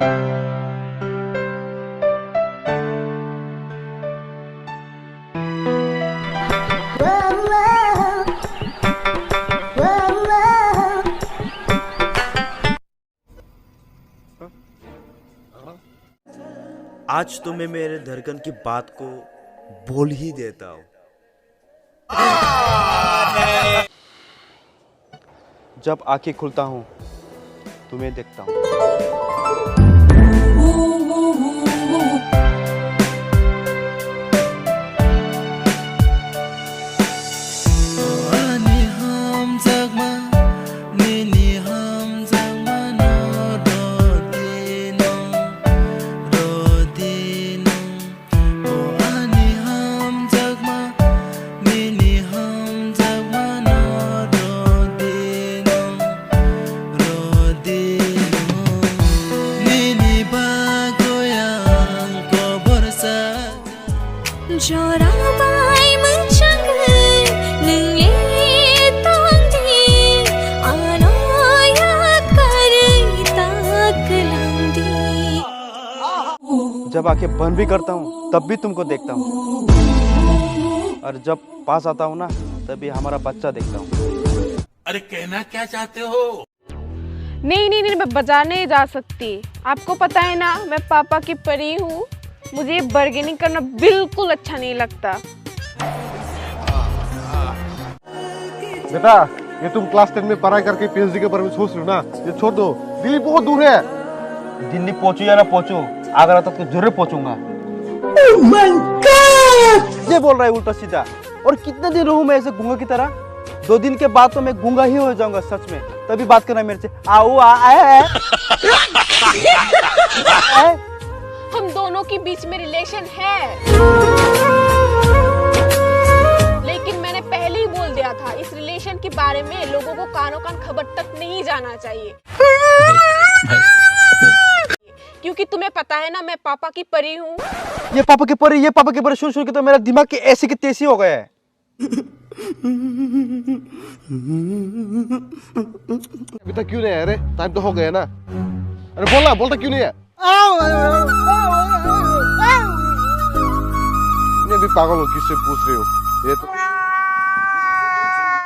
आज तो मैं मेरे धड़कन की बात को बोल ही देता हूँ। जब आंखें खुलता हूँ तुम्हें देखता हूँ। जब आंखें बंद भी करता हूँ तब भी तुमको देखता हूँ, और जब पास आता हूँ ना तभी हमारा बच्चा देखता हूँ। अरे कहना क्या चाहते हो? नहीं, मैं बाजार नहीं जा सकती। आपको पता है ना, मैं पापा की परी हूँ। मुझे ये बार्गेनिंग करना बिल्कुल अच्छा नहीं लगता। बेटा, ये तुम क्लास 10 में पढ़ाई करके पीएचडी के बारे में सोच रहे हो ना, ये छोड़ दो। दिल्ली बहुत दूर है। दिल्ली पहुंचू या ना पहुंचू, आगरा तक तो जरूर पहुंचूंगा। Oh my God! ये बोल रहा है उल्टा सीधा। और कितने दिन रहूं मैं ऐसे गूंगा की तरह? 2 दिन के बाद तो मैं गूंगा ही हो जाऊंगा सच में। तभी बात करना मेरे से। हम दोनों के बीच में रिलेशन है, लेकिन मैंने पहले ही बोल दिया था, इस रिलेशन के बारे में लोगों को कानों कान खबर तक नहीं जाना चाहिए। क्योंकि तुम्हें पता है ना, मैं पापा की परी हूँ। ये पापा की परी सुन के तो मेरा दिमाग के ऐसे की तैसी हो गया है। अभी तक क्यों नहीं आया रे? टाइम तो हो गया ना। अरे बोलता क्यों नहीं है? ये भी पागल हो, किससे पूछ रहे हो? ये तो